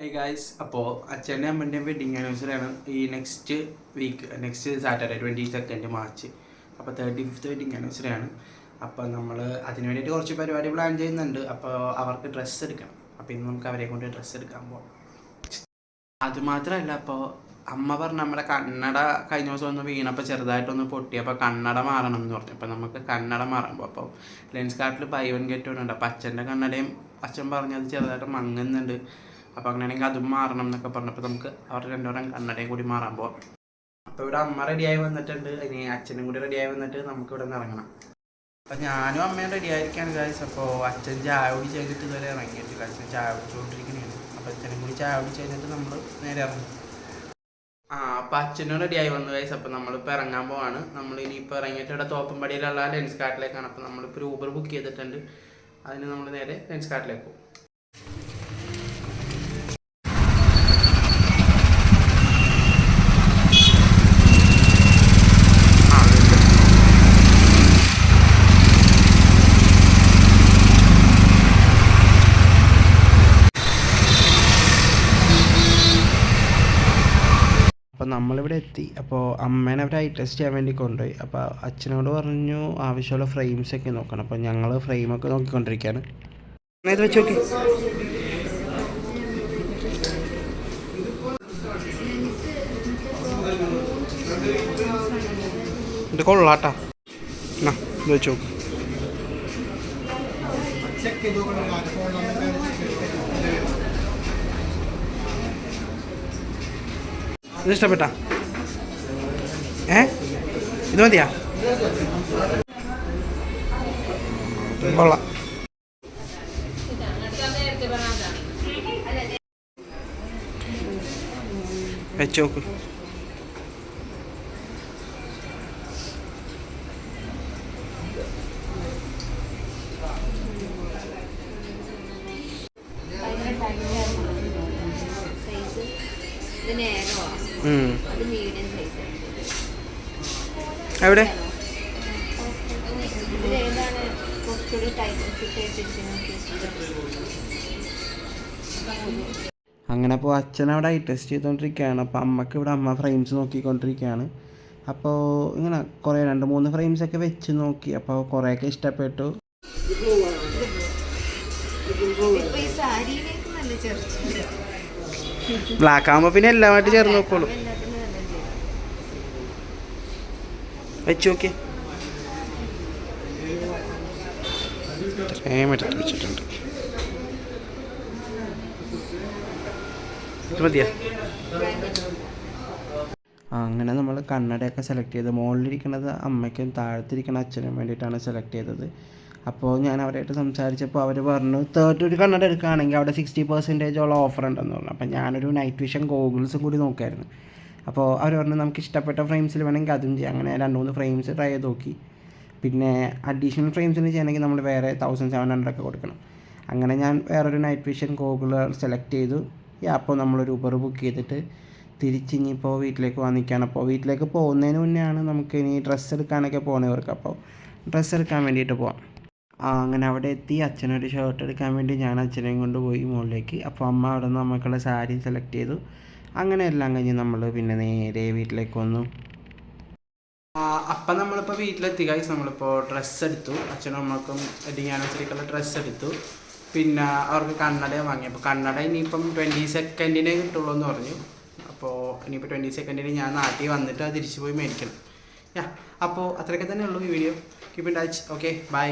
High guys, അപ്പോൾ അച്ഛൻ്റെ അമ്മൻ്റെയും wedding ആനിവേഴ്സറിയാണ് ഈ നെക്സ്റ്റ് സാറ്റർഡേ 22 മാർച്ച്. അപ്പോൾ 35th വെഡിങ് ആനിവേഴ്സറിയാണ്. അപ്പോൾ നമ്മൾ അതിന് വേണ്ടിയിട്ട് കുറച്ച് പരിപാടി പ്ലാൻ ചെയ്യുന്നുണ്ട്. അപ്പോൾ അവർക്ക് ഡ്രസ്സ് എടുക്കണം. അപ്പോൾ ഇന്ന് നമുക്ക് അവരെ കൊണ്ട് ഡ്രസ്സ് എടുക്കാൻ പോകാം. അതുമാത്രമല്ല, അപ്പോൾ അമ്മ പറഞ്ഞ നമ്മുടെ കണ്ണട കഴിഞ്ഞ ദിവസം ഒന്ന് വീണപ്പോൾ ചെറുതായിട്ടൊന്ന് പൊട്ടി. അപ്പോൾ കണ്ണട മാറണം എന്ന് പറഞ്ഞു. അപ്പോൾ നമുക്ക് കണ്ണട മാറുമ്പോൾ അപ്പോൾ ലെൻസ് കാർട്ടിൽ ബൈ വൺ ഗെറ്റ് വൺ ഉണ്ട്. അപ്പോൾ അച്ഛൻ്റെ കണ്ണടയും അച്ഛൻ പറഞ്ഞത് ചെറുതായിട്ട് മങ്ങുന്നുണ്ട്. അപ്പോൾ അങ്ങനെയാണെങ്കിൽ അതും മാറണം എന്നൊക്കെ പറഞ്ഞപ്പോൾ നമുക്ക് അവർ രണ്ടുപേരും കണ്ണടയും കൂടി മാറാൻ പോവാം. അപ്പോൾ ഇവിടെ അമ്മ റെഡിയായി വന്നിട്ടുണ്ട്. ഇനി അച്ഛനും കൂടി റെഡിയായി വന്നിട്ട് നമുക്ക് ഇവിടെ നിന്ന് ഇറങ്ങണം. അപ്പോൾ ഞാനും അമ്മയും റെഡി ആയിരിക്കാണ് ഗായ്സ്. അപ്പോൾ അച്ഛൻ ചായ കുടി ചെയ്തിട്ട് ഇതുവരെ ഇറങ്ങിയിട്ടില്ല. അച്ഛൻ ചായ കുടിച്ചുകൊണ്ടിരിക്കുന്നതാണ്. അപ്പോൾ അച്ഛനും കൂടി ചായ കുടി ചെയ്തിട്ട് നമ്മൾ നേരെ ഇറങ്ങും. അപ്പോൾ അച്ഛനും റെഡിയായി വന്നു ഗായ്സ്. അപ്പോൾ നമ്മളിപ്പോൾ ഇറങ്ങാൻ പോവാണ്. നമ്മൾ ഇനിയിപ്പോൾ ഇറങ്ങിയിട്ട് ഇവിടെ തോപ്പുംപടിയിലുള്ള ലെൻസ് കാർട്ടിലേക്കാണ്. അപ്പോൾ നമ്മളിപ്പോൾ ഒരു ഊബർ ബുക്ക് ചെയ്തിട്ടുണ്ട്. അതിന് നമ്മൾ നേരെ ലെൻസ് കാർട്ടിലേക്ക് പോകും. അപ്പോൾ നമ്മളിവിടെ എത്തി. അപ്പോൾ അമ്മേനെ അവർ ഐ ടെസ്റ്റ് ചെയ്യാൻ വേണ്ടി കൊണ്ടുപോയി. അപ്പോൾ അച്ഛനോട് പറഞ്ഞു ആവശ്യമുള്ള ഫ്രെയിംസൊക്കെ നോക്കണം. അപ്പോൾ ഞങ്ങൾ ഫ്രെയിമൊക്കെ നോക്കിക്കൊണ്ടിരിക്കുകയാണ്. ഇത് വെച്ച് നോക്കി, ഇത് കൊള്ളാട്ടാ. ഇത് വെച്ച് നോക്ക്. ഇത് ഇഷ്ടപ്പെട്ടാ? ഇത് മതിയാ? കൊള്ളാം. വെച്ച് നോക്ക്. എവിടെ അങ്ങനെ അപ്പോൾ അച്ഛൻ അവിടെ ഐ ടെസ്റ്റ് ചെയ്തുകൊണ്ടിരിക്കുകയാണ്. അപ്പോൾ അമ്മക്ക് ഇവിടെ അമ്മ ഫ്രെയിംസ് നോക്കിക്കൊണ്ടിരിക്കുകയാണ്. അപ്പോൾ ഇങ്ങനെ കുറേ 2-3 ഫ്രെയിംസൊക്കെ വെച്ച് നോക്കി. അപ്പോൾ കുറേയൊക്കെ ഇഷ്ടപ്പെട്ടു. ബ്ലാക്ക് ആകുമ്പോൾ പിന്നെ എല്ലാമായിട്ട് ചേർന്ന് നോക്കോളൂ. വെച്ച് നോക്കി. ഇത്രയും എടുത്ത് വെച്ചിട്ടുണ്ട്. മതിയാ? അങ്ങനെ നമ്മൾ കണ്ണടയൊക്കെ സെലക്ട് ചെയ്ത് മുകളിലിരിക്കുന്നത് അമ്മയ്ക്കും താഴത്തിരിക്കുന്ന അച്ഛനും വേണ്ടിയിട്ടാണ് സെലക്ട് ചെയ്തത്. അപ്പോൾ ഞാൻ അവരായിട്ട് സംസാരിച്ചപ്പോൾ അവർ പറഞ്ഞു ഒരു കണ്ണട എടുക്കുകയാണെങ്കിൽ അവിടെ 60% ഓഫർ ഉണ്ടെന്ന് പറഞ്ഞു. അപ്പോൾ ഞാനൊരു നൈറ്റ് വിഷൻ ഗോഗിൾസും കൂടി നോക്കായിരുന്നു. അപ്പോൾ അവർ പറഞ്ഞു നമുക്ക് ഇഷ്ടപ്പെട്ട ഫ്രെയിംസിൽ വേണമെങ്കിൽ അതും ചെയ്യാം. അങ്ങനെ 2-3 ഫ്രെയിംസ് ട്രൈ ചെയ്ത് നോക്കി. പിന്നെ അഡീഷണൽ ഫ്രെയിംസിന് ചെയ്യണമെങ്കിൽ നമ്മൾ വേറെ 1700 ഒക്കെ കൊടുക്കണം. അങ്ങനെ ഞാൻ വേറൊരു നൈറ്റ് വിഷൻ ഗോഗിൾ സെലക്ട് ചെയ്തു. അപ്പോൾ നമ്മളൊരു ഊബർ ബുക്ക് ചെയ്തിട്ട് തിരിച്ചിനിപ്പോൾ വീട്ടിലേക്ക് വന്നിരിക്കുകയാണ്. അപ്പോൾ വീട്ടിലേക്ക് പോകുന്നതിന് മുന്നെയാണ് നമുക്ക് ഇനി ഡ്രസ്സ് എടുക്കാനൊക്കെ പോകുന്നവർക്ക്. അപ്പോൾ ഡ്രസ്സ് എടുക്കാൻ വേണ്ടിയിട്ട് പോവാം. അങ്ങനെ അവിടെ എത്തി. അച്ഛനൊരു ഷർട്ട് എടുക്കാൻ വേണ്ടി ഞാൻ അച്ഛനെയും കൊണ്ട് പോയി മുകളിലേക്ക്. അപ്പോൾ അമ്മ അവിടെ നിന്ന് നമുക്കുള്ള സാരി സെലക്ട് ചെയ്തു. അങ്ങനെ എല്ലാം കഴിഞ്ഞ് നമ്മൾ പിന്നെ നേരെ വീട്ടിലേക്ക് വന്നു. അപ്പം നമ്മളിപ്പോൾ വീട്ടിലെത്തി ഗൈസ്. നമ്മളിപ്പോൾ ഡ്രസ്സ് എടുത്തു. അച്ഛനും അമ്മക്കും വെഡിങ് ആനിവേഴ്സറിക്കുള്ള ഡ്രസ്സ് എടുത്തു. പിന്നെ അവർക്ക് കണ്ണട വാങ്ങി. അപ്പോൾ കണ്ണട ഇനിയിപ്പം 22 കിട്ടുള്ളൂ എന്ന് പറഞ്ഞു. അപ്പോൾ ഇനിയിപ്പോൾ 22 ഞാൻ നാട്ടിൽ വന്നിട്ട് അത് തിരിച്ചു പോയി മേടിക്കണം. അപ്പോൾ അത്രയൊക്കെ തന്നെ ഉള്ളൂ ഈ video. Keep in touch. Okay, by.